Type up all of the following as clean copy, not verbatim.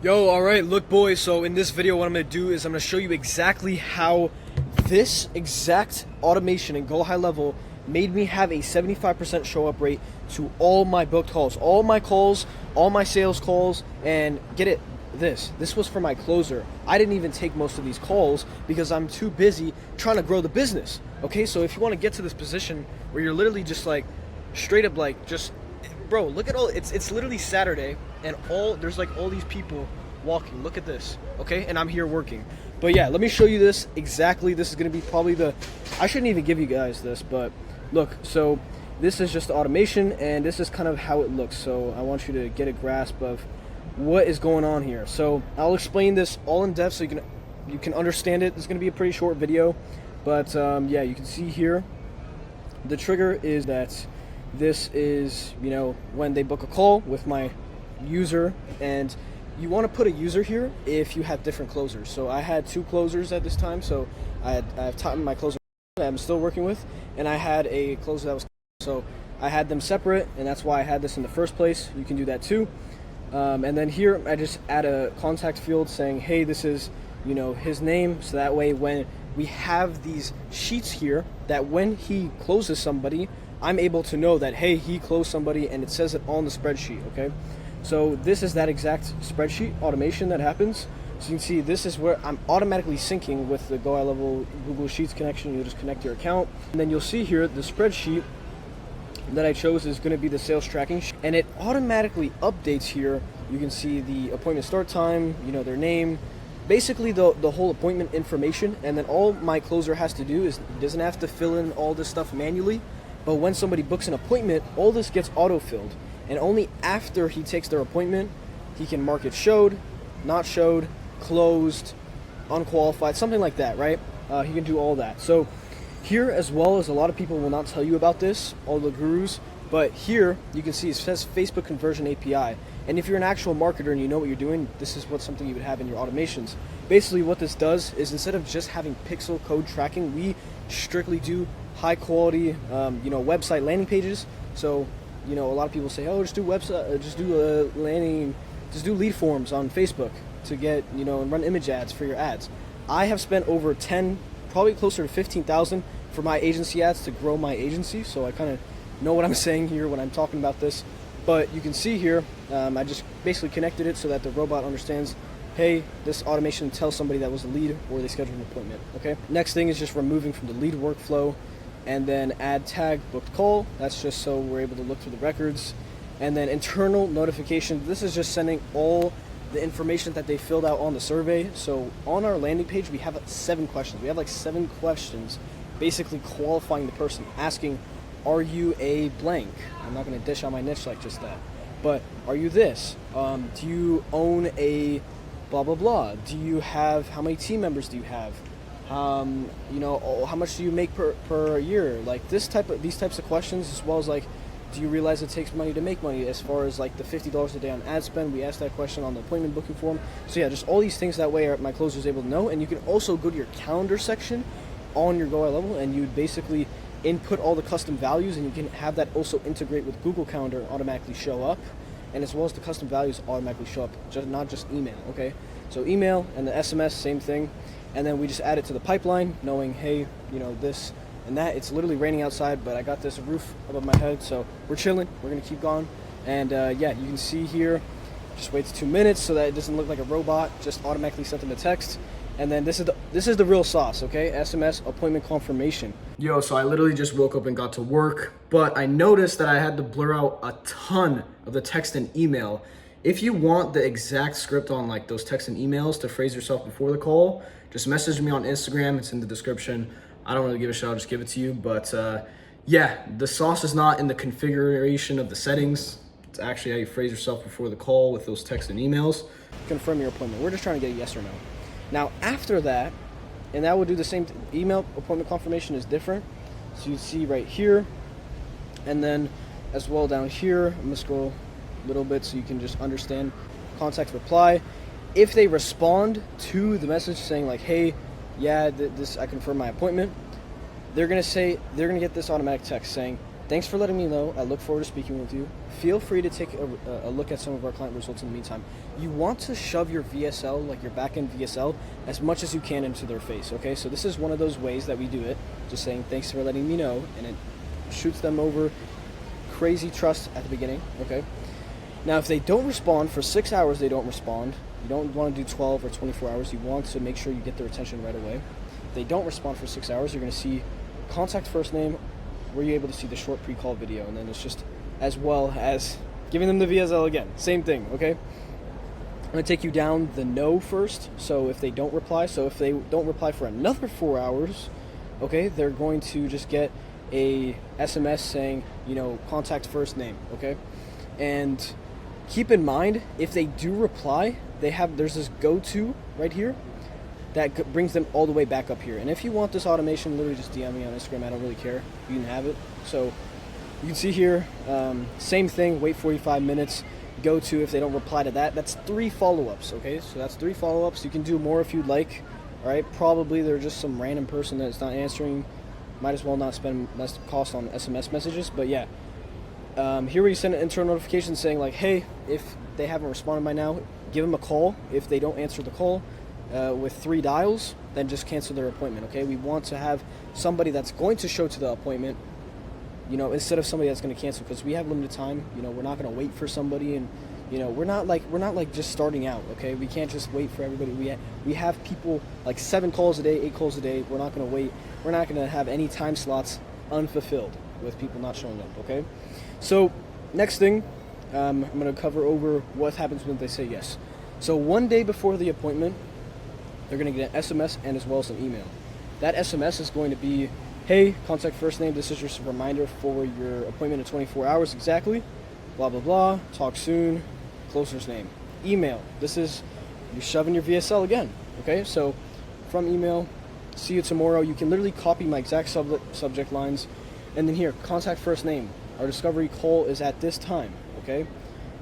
Yo, alright, look boys, so in this video what I'm going to do is I'm going to show you exactly how this exact automation in Go High Level made me have a 75% show up rate to all my booked calls. All my calls, all my sales calls, and get it, this was for my closer. I didn't even take most of these calls because I'm too busy trying to grow the business. Okay, so if you want to get to this position where you're literally just like, straight up like, just, bro, look at all, it's literally Saturday, and there's like all these people walking. Look at this, okay? And I'm here working. But yeah, let me show you this exactly. This is gonna be probably I shouldn't even give you guys this, but look, so this is just the automation, and this is kind of how it looks. So I want you to get a grasp of what is going on here. So I'll explain this all in depth so you can understand it. It's gonna be a pretty short video, but yeah, you can see here the trigger is that this is, you know, when they book a call with my user, and you want to put a user here if you have different closers. So I had two closers at this time, so I have my closer that I'm still working with, and I had a closer that was, so I had them separate, and that's why I had this in the first place. You can do that too. And then here I just add a contact field saying, hey, this is, you know, his name, so that way when we have these sheets here, that when he closes somebody, I'm able to know that, hey, he closed somebody, and it says it on the spreadsheet, okay? So this is that exact spreadsheet automation that happens. So you can see this is where I'm automatically syncing with the Go High Level Google Sheets connection. You'll just connect your account, and then you'll see here the spreadsheet that I chose is going to be the sales tracking, and it automatically updates here. You can see the appointment start time, you know, their name, basically the whole appointment information, and then all my closer has to do is he doesn't have to fill in all this stuff manually. But when somebody books an appointment, all this gets auto-filled. And only after he takes their appointment, he can mark it showed, not showed, closed, unqualified, something like that, right? He can do all that. So here, as well as a lot of people will not tell you about this, all the gurus, but here you can see it says Facebook Conversion API. And if you're an actual marketer and you know what you're doing, this is something you would have in your automations. Basically what this does is, instead of just having pixel code tracking, we strictly do high quality, you know, website landing pages. So, you know, a lot of people say, oh, just do website, just do lead forms on Facebook to get, you know, and run image ads for your ads. I have spent over 10, probably closer to 15,000 for my agency ads to grow my agency. So I kind of know what I'm saying here when I'm talking about this. But you can see here, I just basically connected it so that the robot understands, hey, this automation tells somebody that was a lead or they scheduled an appointment, okay? Next thing is just removing from the lead workflow, and then add tag booked call. That's just so we're able to look through the records. And then internal notification. This is just sending all the information that they filled out on the survey. So on our landing page, we have 7 questions. We have like 7 questions basically qualifying the person, asking, are you a blank? I'm not going to dish on my niche like just that. But are you this? Do you own a blah, blah, blah? Do you have, how many team members do you have? You know, how much do you make per year? Like these types of questions, as well as like, do you realize it takes money to make money? As far as like the $50 a day on ad spend, we asked that question on the appointment booking form. So yeah, just all these things, that way my closer is able to know. And you can also go to your calendar section on your Go High Level, and you basically input all the custom values, and you can have that also integrate with Google Calendar, automatically show up, and as well as the custom values automatically show up, not just email, okay? So email and the SMS, same thing. And then we just add it to the pipeline, knowing, hey, you know, this and that. It's literally raining outside, but I got this roof above my head, so we're chilling. We're gonna keep going. And yeah, you can see here, just wait 2 minutes so that it doesn't look like a robot. Just automatically sent them a text. And then this is the real sauce, okay? SMS appointment confirmation. Yo, so I literally just woke up and got to work, but I noticed that I had to blur out a ton of the text and email. If you want the exact script on like those texts and emails to phrase yourself before the call, just message me on Instagram. It's in the description. I don't really give a shit. I'll just give it to you. But yeah, the sauce is not in the configuration of the settings. It's actually how you phrase yourself before the call with those texts and emails. Confirm your appointment. We're just trying to get a yes or no. Now after that, and that will do the same email appointment confirmation is different. So you see right here, and then as well down here, I'm gonna scroll a little bit so you can just understand contact reply. If they respond to the message saying like, hey, yeah, I confirm my appointment, they're gonna get this automatic text saying, Thanks for letting me know. I look forward to speaking with you. Feel free to take a look at some of our client results in the meantime. You want to shove your VSL, like your backend VSL, as much as you can into their face, okay? So this is one of those ways that we do it, just saying thanks for letting me know, and it shoots them over crazy trust at the beginning, okay? Now, if they don't respond for 6 hours, they don't respond. You don't want to do 12 or 24 hours. You want to make sure you get their attention right away. If they don't respond for 6 hours, you're going to see contact first name, where you're able to see the short pre-call video, and then it's just as well as giving them the VSL again. Same thing, okay? I'm going to take you down the no first, so if they don't reply, for another 4 hours, okay, they're going to just get a SMS saying, contact first name, okay? And keep in mind, if they do reply, there's this go-to right here that brings them all the way back up here. And if you want this automation, literally just DM me on Instagram. I don't really care. You can have it. So you can see here, same thing, wait 45 minutes, go to if they don't reply to that. That's 3 follow-ups, okay? So that's 3 follow-ups. You can do more if you'd like, all right? Probably they're just some random person that's not answering. Might as well not spend less cost on SMS messages, but yeah. Here where you send an internal notification saying like, hey, if they haven't responded by now, give them a call. If they don't answer the call, with 3 dials, then just cancel their appointment, okay? We want to have somebody that's going to show to the appointment, instead of somebody that's going to cancel, because we have limited time. We're not going to wait for somebody, and we're not like just starting out, okay? We can't just wait for everybody. We have people like 7 calls a day, 8 calls a day. We're not going to wait. We're not going to have any time slots unfulfilled with people not showing up, okay? So next thing, I'm going to cover over what happens when they say yes. So one day before the appointment, they're going to get an SMS and as well as an email. That SMS is going to be, hey, contact first name, this is your reminder for your appointment in 24 hours exactly, blah, blah, blah, talk soon, closer's name. Email, this is you shoving your VSL again, okay? So from email, see you tomorrow. You can literally copy my exact subject lines, and then here, contact first name. Our discovery call is at this time, okay?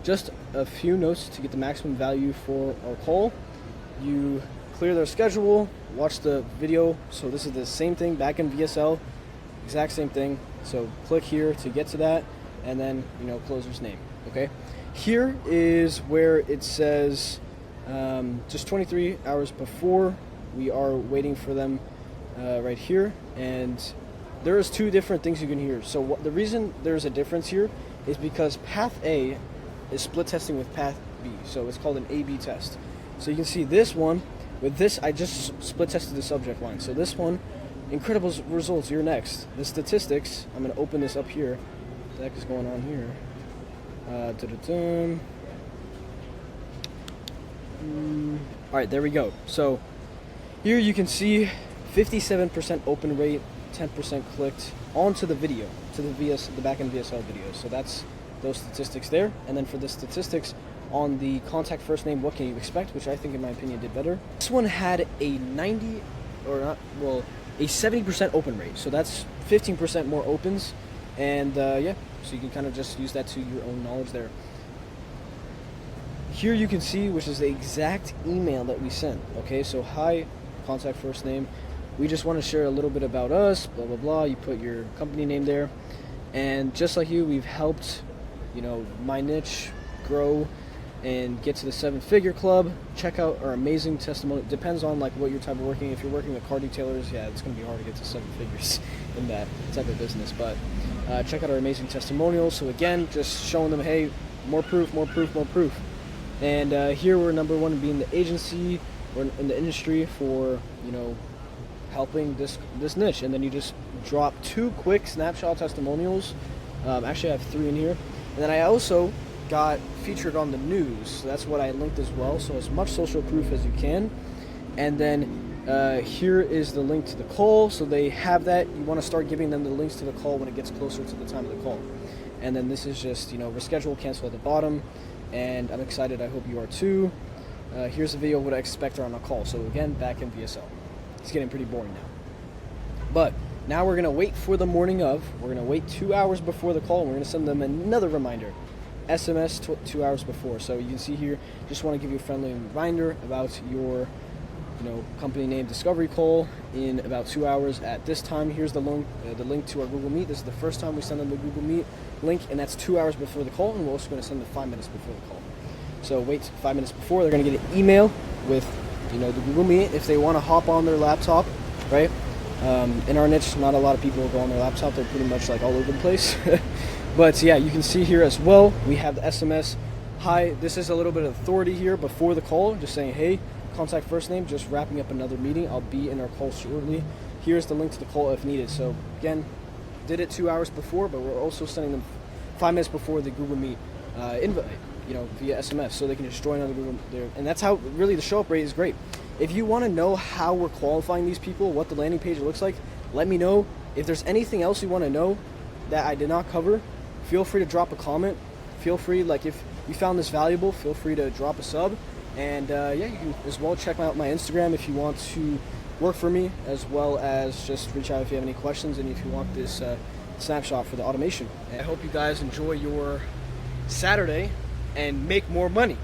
Just a few notes to get the maximum value for our call. You clear their schedule, watch the video. So this is the same thing, back in VSL, exact same thing. So click here to get to that, and then closer's name, okay? Here is where it says just 23 hours before, we are waiting for them right here, and there's 2 different things you can hear. So the reason there's a difference here is because path A is split testing with path B, so it's called an A/B test. So you can see this one. With this, I just split tested the subject line. So this one, incredible results, you're next. The statistics, I'm going to open this up here. What the heck is going on here? Alright, there we go. So here you can see 57% open rate, 10% clicked onto the video, to the backend VSL video. So that's those statistics there. And then for the statistics on the contact first name, what can you expect, which I think in my opinion did better. This one had a 70% open rate, so that's 15% more opens, and yeah, so you can kind of just use that to your own knowledge there. Here you can see, which is the exact email that we sent, okay? So hi, contact first name, we just want to share a little bit about us, blah blah blah. You put your company name there, and just like you, we've helped my niche grow and get to the 7-figure club. Check out our amazing testimony. Depends on like what your type of working. If you're working with car detailers, yeah, it's going to be hard to get to 7 figures in that type of business. But check out our amazing testimonials. So again, just showing them, hey, more proof, more proof, more proof. And here we're number 1 in being the agency or in the industry for helping this niche. And then you just drop 2 quick snapshot testimonials. Actually, I have 3 in here. And then I also got featured on the news, so that's what I linked as well, so as much social proof as you can. And then here is the link to the call, so they have that. You want to start giving them the links to the call when it gets closer to the time of the call. And then this is just reschedule, cancel at the bottom, and I'm excited, I hope you are too. Here's a video of what I expect on a call. So again, back in VSL. It's getting pretty boring now, but now we're going to wait for the morning of. We're going to wait 2 hours before the call, and we're going to send them another reminder. SMS 2 hours before. So you can see here, just want to give you a friendly reminder about your company name discovery call in about 2 hours at this time. Here's the link to our Google Meet. This is the first time we send them the Google Meet link, and that's 2 hours before the call, and we're also going to send them 5 minutes before the call. So wait 5 minutes before. They're going to get an email with the Google Meet if they want to hop on their laptop, right? In our niche, not a lot of people go on their laptop. They're pretty much like all over the place. But yeah, you can see here as well, we have the SMS. Hi, this is a little bit of authority here before the call, just saying, hey, contact first name, just wrapping up another meeting. I'll be in our call shortly. Here's the link to the call if needed. So again, did it 2 hours before, but we're also sending them 5 minutes before the Google Meet invite, via SMS, so they can just join on the Google there. And that's how really the show up rate is great. If you want to know how we're qualifying these people, what the landing page looks like, let me know. If there's anything else you want to know that I did not cover, feel free to drop a comment. Feel free, like if you found this valuable, feel free to drop a sub. And yeah, you can as well check out my Instagram if you want to work for me, as well as just reach out if you have any questions and if you want this snapshot for the automation. And I hope you guys enjoy your Saturday and make more money.